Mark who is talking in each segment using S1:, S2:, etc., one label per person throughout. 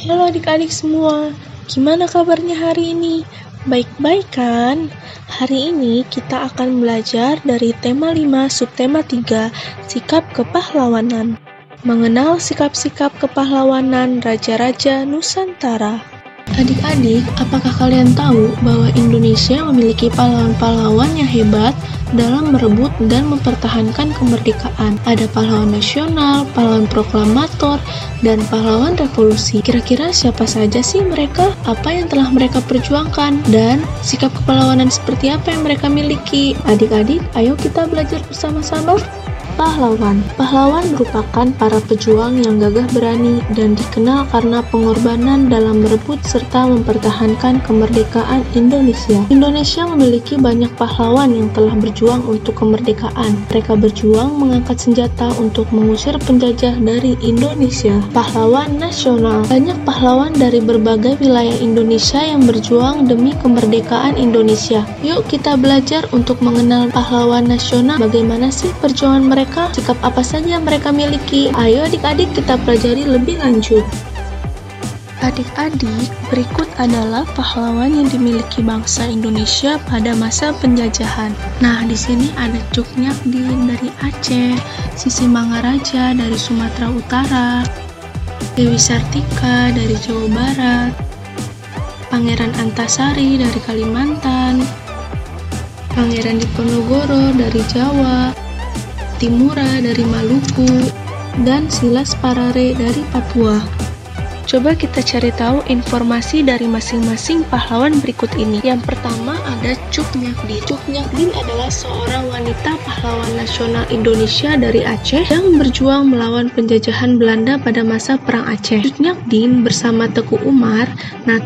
S1: Halo adik-adik semua, gimana kabarnya hari ini? Baik-baik kan? Hari ini kita akan belajar dari tema 5 subtema 3, sikap kepahlawanan. Mengenal sikap-sikap kepahlawanan Raja-Raja Nusantara. Adik-adik, apakah kalian tahu bahwa Indonesia memiliki pahlawan-pahlawan yang hebat dalam merebut dan mempertahankan kemerdekaan? Ada pahlawan nasional, pahlawan proklamator, dan pahlawan revolusi. Kira-kira siapa saja sih mereka? Apa yang telah mereka perjuangkan? Dan sikap kepahlawanan seperti apa yang mereka miliki? Adik-adik, ayo kita belajar bersama-sama. Pahlawan. Pahlawan merupakan para pejuang yang gagah berani dan dikenal karena pengorbanan dalam merebut serta mempertahankan kemerdekaan Indonesia. Indonesia memiliki banyak pahlawan yang telah berjuang untuk kemerdekaan. Mereka berjuang mengangkat senjata untuk mengusir penjajah dari Indonesia. Pahlawan nasional. Banyak pahlawan dari berbagai wilayah Indonesia yang berjuang demi kemerdekaan Indonesia. Yuk kita belajar untuk mengenal pahlawan nasional. Bagaimana sih perjuangan mereka? Sikap apa saja mereka miliki? Ayo adik-adik kita pelajari lebih lanjut. Adik-adik, berikut adalah pahlawan yang dimiliki bangsa Indonesia pada masa penjajahan. Nah, di sini ada Cuk Nyakdin dari Aceh, Sisi Mangaraja dari Sumatera Utara, Dewi Sartika dari Jawa Barat, Pangeran Antasari dari Kalimantan, Pangeran Diponegoro dari Jawa, Timura dari Maluku, dan Silas Parare dari Papua. Coba kita cari tahu informasi dari masing-masing pahlawan berikut ini. Yang pertama ada Cuk Nyakdin. Cuk Nyakdin adalah seorang wanita pahlawan nasional Indonesia dari Aceh yang berjuang melawan penjajahan Belanda pada masa Perang Aceh. Cuk Nyakdin bersama Teku Umar,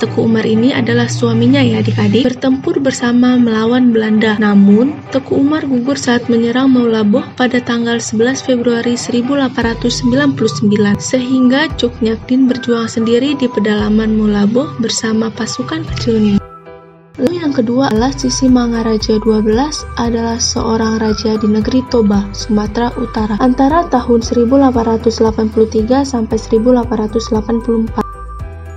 S1: Teku Umar ini adalah suaminya ya adik-adik, bertempur bersama melawan Belanda. Namun, Teku Umar gugur saat menyerang Maulaboh pada tanggal 11 Februari 1899, sehingga Cuk Nyakdin berjuang sendiri di pedalaman Maulaboh bersama pasukan kecilnya. Lalu yang kedua adalah Sisi Mangaraja 12 adalah seorang raja di negeri Toba, Sumatera Utara, antara tahun 1883 sampai 1884.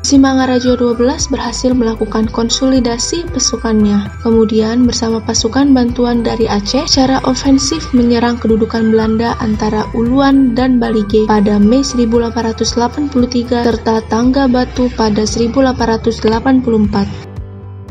S1: Sisi Mangaraja 12 berhasil melakukan konsolidasi pasukannya. Kemudian bersama pasukan bantuan dari Aceh secara ofensif menyerang kedudukan Belanda antara Uluan dan Balige pada Mei 1883 serta Tangga Batu pada 1884.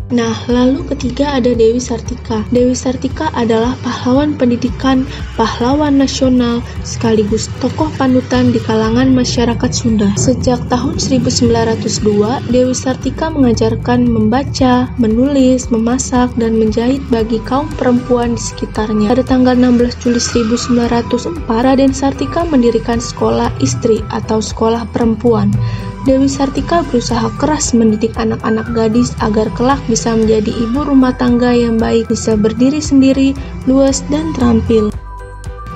S1: Nah, lalu ketiga ada Dewi Sartika. Dewi Sartika adalah pahlawan pendidikan, pahlawan nasional, sekaligus tokoh panutan di kalangan masyarakat Sunda. Sejak tahun 1902, Dewi Sartika mengajarkan membaca, menulis, memasak, dan menjahit bagi kaum perempuan di sekitarnya. Pada tanggal 16 Juli 1904, Raden Sartika mendirikan sekolah istri atau sekolah perempuan. Dewi Sartika berusaha keras mendidik anak-anak gadis agar kelak bisa menjadi ibu rumah tangga yang baik, bisa berdiri sendiri, luas, dan terampil.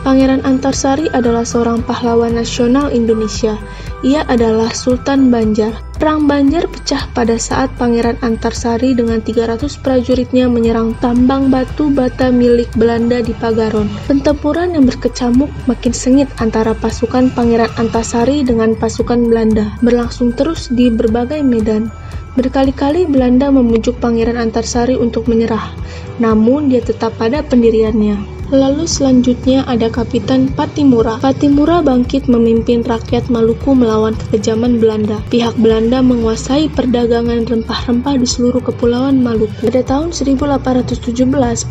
S1: Pangeran Antasari adalah seorang pahlawan nasional Indonesia. Ia adalah Sultan Banjar. Perang Banjar pecah pada saat Pangeran Antasari dengan 300 prajuritnya menyerang tambang batu bata milik Belanda di Pagaron. Pertempuran yang berkecamuk makin sengit antara pasukan Pangeran Antasari dengan pasukan Belanda, berlangsung terus di berbagai medan. Berkali-kali Belanda membujuk Pangeran Antasari untuk menyerah, namun dia tetap pada pendiriannya. Lalu selanjutnya ada Kapitan Patimura. Patimura bangkit memimpin rakyat Maluku melawan kekejaman Belanda. Pihak Belanda menguasai perdagangan rempah-rempah di seluruh kepulauan Maluku. Pada tahun 1817,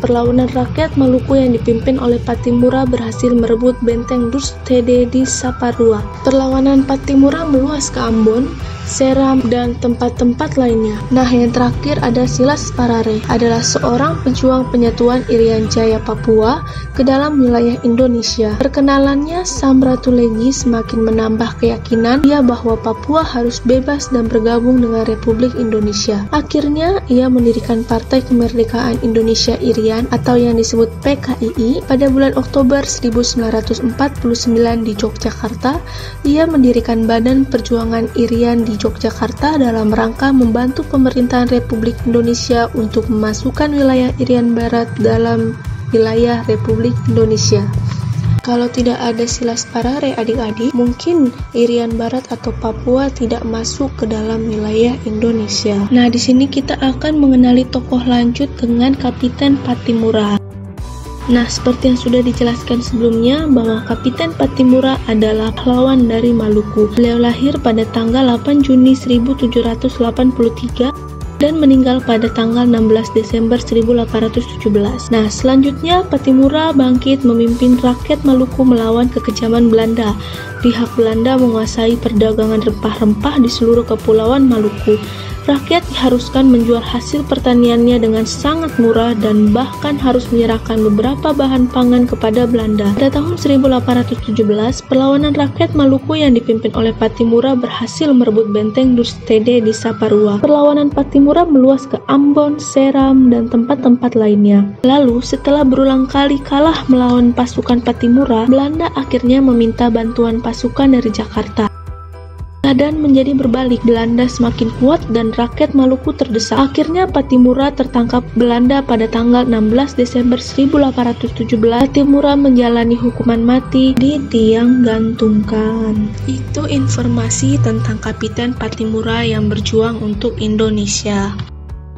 S1: perlawanan rakyat Maluku yang dipimpin oleh Patimura berhasil merebut benteng Dustede di Saparua. Perlawanan Patimura meluas ke Ambon, Seram, dan tempat-tempat lainnya. Nah, yang terakhir ada Silas Parare, adalah seorang pejuang penyatuan Irian Jaya Papua ke dalam wilayah Indonesia. Perkenalannya Samratulangi semakin menambah keyakinan ia bahwa Papua harus bebas dan bergabung dengan Republik Indonesia. Akhirnya, ia mendirikan Partai Kemerdekaan Indonesia Irian atau yang disebut PKII pada bulan Oktober 1949 di Yogyakarta. Ia mendirikan Badan Perjuangan Irian di Yogyakarta dalam rangka membantu pemerintahan Republik Indonesia untuk memasukkan wilayah Irian Barat dalam wilayah Republik Indonesia. Kalau tidak ada Silas Parare adik-adik, mungkin Irian Barat atau Papua tidak masuk ke dalam wilayah Indonesia. Nah, di sini kita akan mengenali tokoh lanjut dengan Kapiten Pattimura. Nah, seperti yang sudah dijelaskan sebelumnya bahwa Kapiten Pattimura adalah pahlawan dari Maluku. Beliau lahir pada tanggal 8 Juni 1783 dan meninggal pada tanggal 16 Desember 1817. Nah, selanjutnya Pattimura bangkit memimpin rakyat Maluku melawan kekejaman Belanda. Pihak Belanda menguasai perdagangan rempah-rempah di seluruh kepulauan Maluku. Rakyat diharuskan menjual hasil pertaniannya dengan sangat murah dan bahkan harus menyerahkan beberapa bahan pangan kepada Belanda. Pada tahun 1817, perlawanan rakyat Maluku yang dipimpin oleh Pattimura berhasil merebut benteng Dustede di Saparua. Perlawanan Pattimura meluas ke Ambon, Seram, dan tempat-tempat lainnya. Lalu, setelah berulang kali kalah melawan pasukan Pattimura, Belanda akhirnya meminta bantuan pasukan dari Jakarta. Keadaan menjadi berbalik, Belanda semakin kuat dan rakyat Maluku terdesak. Akhirnya Pattimura tertangkap Belanda pada tanggal 16 Desember 1817. Pattimura menjalani hukuman mati di tiang gantungkan. Itu informasi tentang Kapiten Pattimura yang berjuang untuk Indonesia.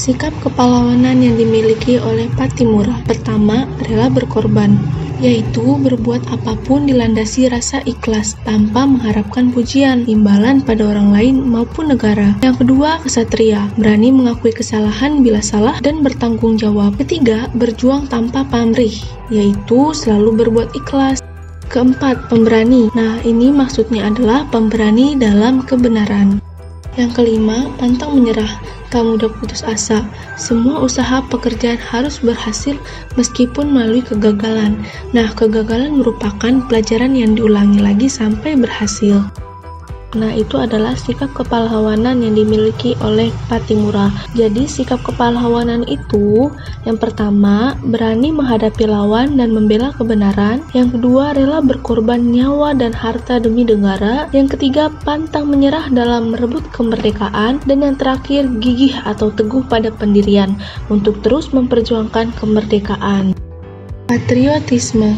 S1: Sikap kepahlawanan yang dimiliki oleh Pattimura. Pertama, rela berkorban, yaitu berbuat apapun dilandasi rasa ikhlas tanpa mengharapkan pujian, imbalan pada orang lain maupun negara. Yang kedua, kesatria, berani mengakui kesalahan bila salah dan bertanggung jawab. Ketiga, berjuang tanpa pamrih, yaitu selalu berbuat ikhlas. Keempat, pemberani. Nah, ini maksudnya adalah pemberani dalam kebenaran. Yang kelima, pantang menyerah, tak mudah putus asa. Semua usaha pekerjaan harus berhasil meskipun melalui kegagalan. Nah, kegagalan merupakan pelajaran yang diulangi lagi sampai berhasil. Nah, itu adalah sikap kepahlawanan yang dimiliki oleh Pattimura. Jadi, sikap kepahlawanan itu, yang pertama, berani menghadapi lawan dan membela kebenaran. Yang kedua, rela berkorban nyawa dan harta demi negara. Yang ketiga, pantang menyerah dalam merebut kemerdekaan. Dan yang terakhir, gigih atau teguh pada pendirian untuk terus memperjuangkan kemerdekaan. Patriotisme.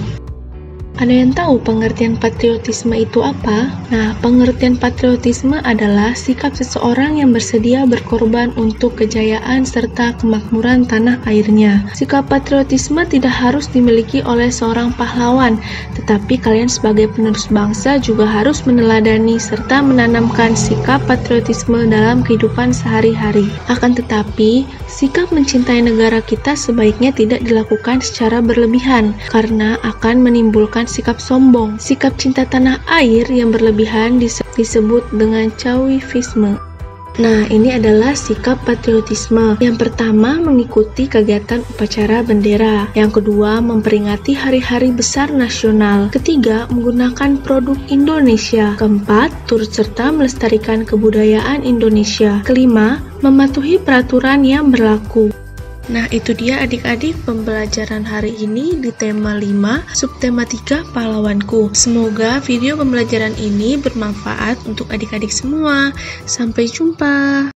S1: Ada yang tahu pengertian patriotisme itu apa? Nah, pengertian patriotisme adalah sikap seseorang yang bersedia berkorban untuk kejayaan serta kemakmuran tanah airnya. Sikap patriotisme tidak harus dimiliki oleh seorang pahlawan, tetapi kalian sebagai penerus bangsa juga harus meneladani serta menanamkan sikap patriotisme dalam kehidupan sehari-hari. Akan tetapi, sikap mencintai negara kita sebaiknya tidak dilakukan secara berlebihan, karena akan menimbulkan sikap sombong. Sikap cinta tanah air yang berlebihan disebut dengan cawivisme. Nah, ini adalah sikap patriotisme. Yang pertama, mengikuti kegiatan upacara bendera. Yang kedua, memperingati hari-hari besar nasional. Ketiga, menggunakan produk Indonesia. Keempat, turut serta melestarikan kebudayaan Indonesia. Kelima, mematuhi peraturan yang berlaku. Nah, itu dia adik-adik pembelajaran hari ini di tema 5, subtema 3, pahlawanku. Semoga video pembelajaran ini bermanfaat untuk adik-adik semua. Sampai jumpa.